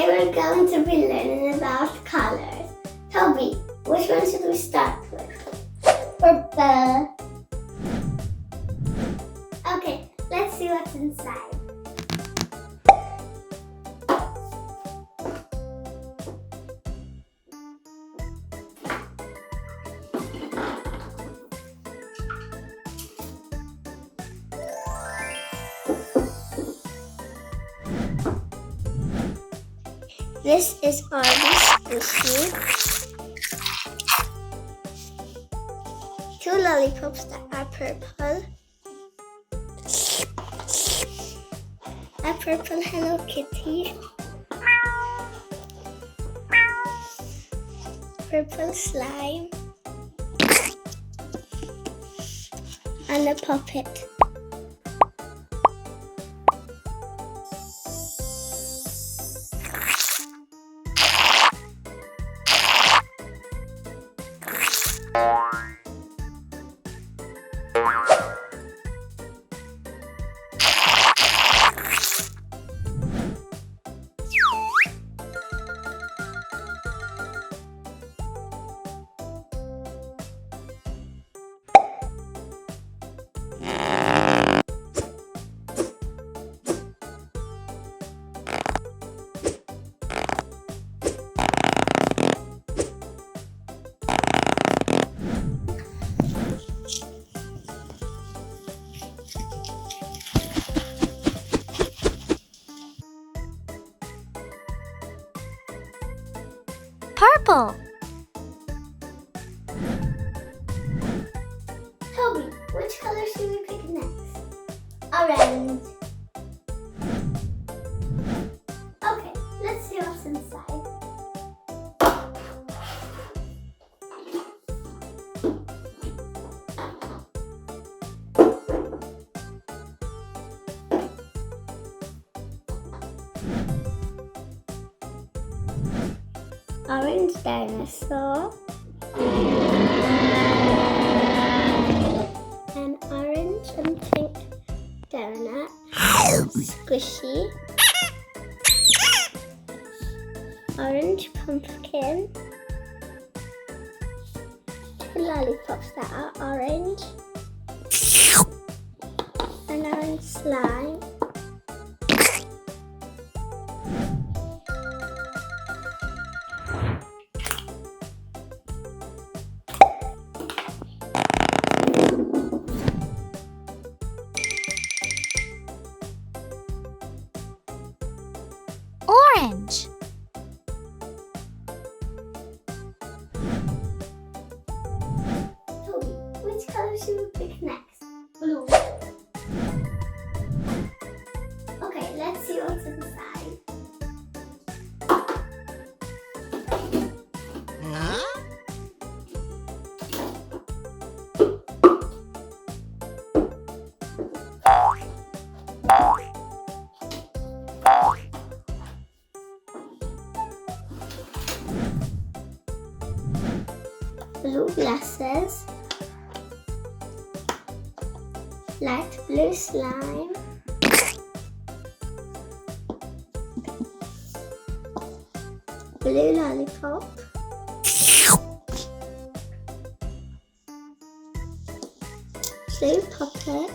Today we're going to be learning about colors. Toby, which one should we start with? Purple. Okay, let's see what's inside. This is Aurelia squishy. 2 lollipops that are purple. A purple Hello Kitty. Purple slime. And a puppet. Purple. Toby, which color should we pick next? Orange. Okay, let's see what's inside. Orange dinosaur, an orange and pink donut, squishy, orange pumpkin, 2 lollipops that are orange, an orange slime, Orange. Toby, which color should we pick next? Blue. Okay, let's see what's inside. Blue glasses, light blue slime, blue lollipop, blue puppet,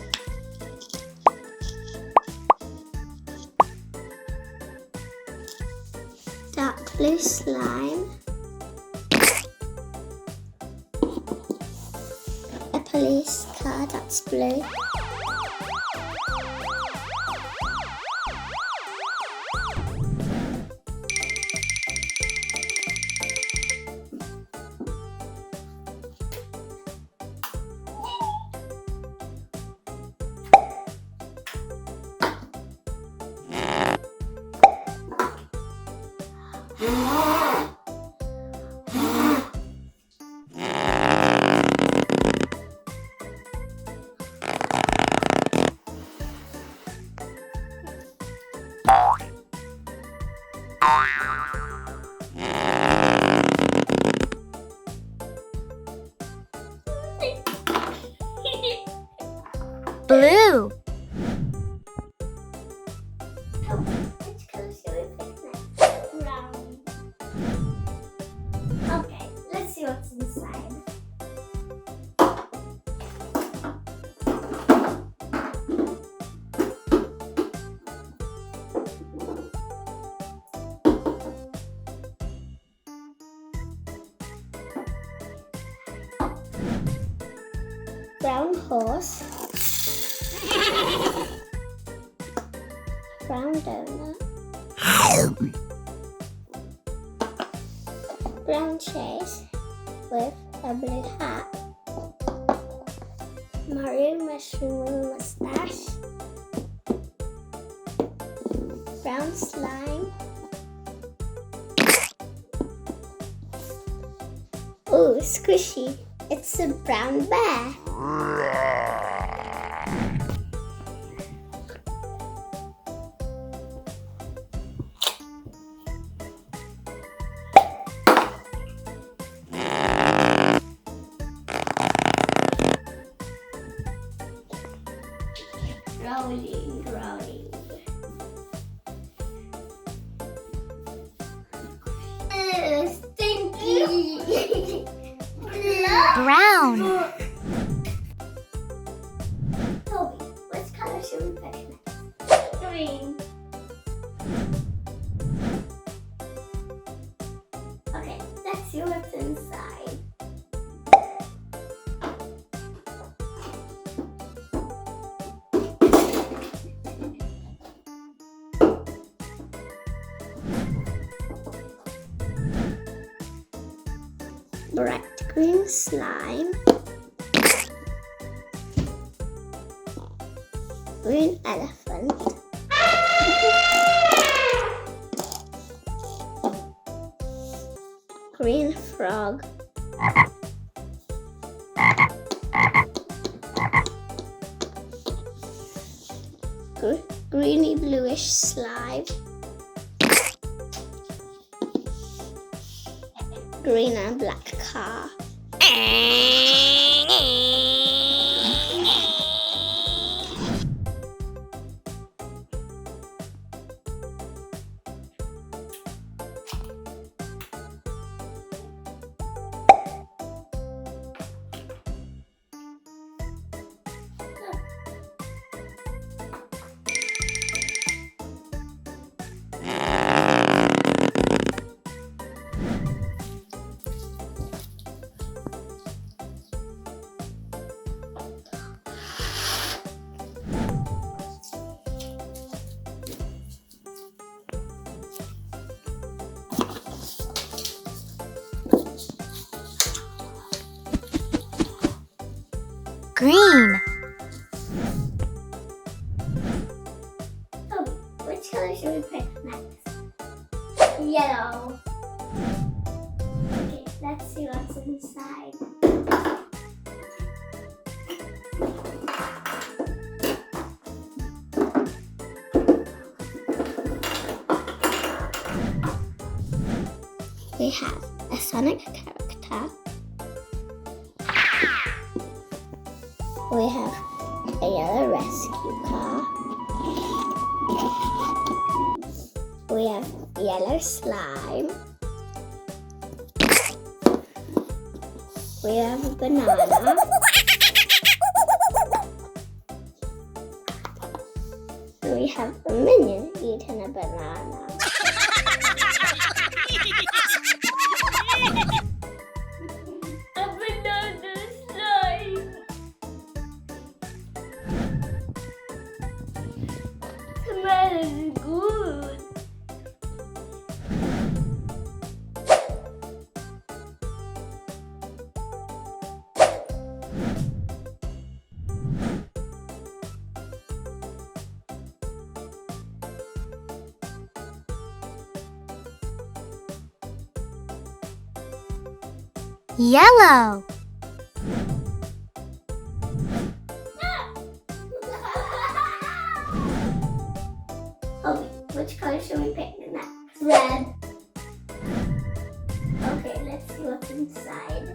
dark blue slime, police car that's blue. Blue. Which color should we pick next? Brown horse. Brown donut. Brown chase with a blue hat. Maroon mushroom with a mustache. Brown slime. Ooh, squishy. It's a brown bear. Rolling, rolling. Stinky. Brown. Toby, which color should we pick next? Green. Okay, let's see what's inside. Bright green slime. Green elephant. Green frog. Greeny bluish slime. Green and black car. Green. Toby, which color should we pick next? Yellow. Okay, let's see what's inside. We have a Sonic character. We have a yellow rescue car. We have yellow slime. We have a banana. We have a minion eating a banana. A banana slime. Smells good. Yellow. Okay, which color should we pick next? Red. Okay, let's see what's inside.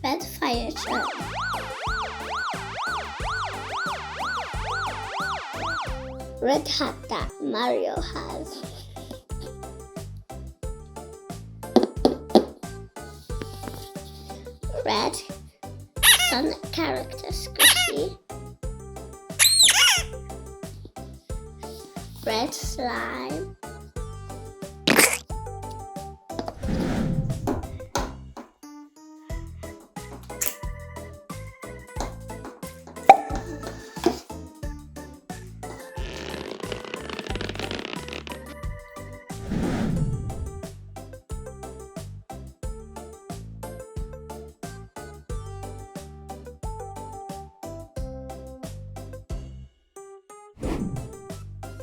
Red fire truck. Red hat that Mario has. Red Sonic character Squishy. Red slime.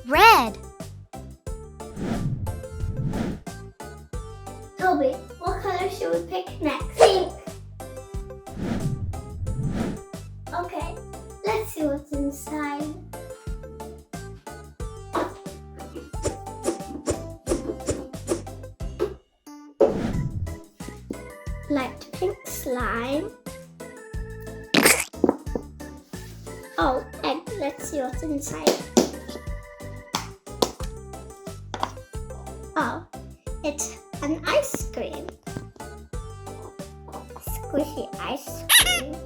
Red. Toby, what color should we pick next? Pink. Okay, let's see what's inside. Light pink slime. Oh, egg. Let's see what's inside. Oh, it's an ice cream. Squishy ice cream.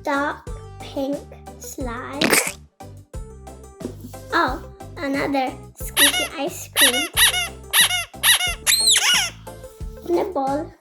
Dark pink slime. Oh, another squishy ice cream. Nibble.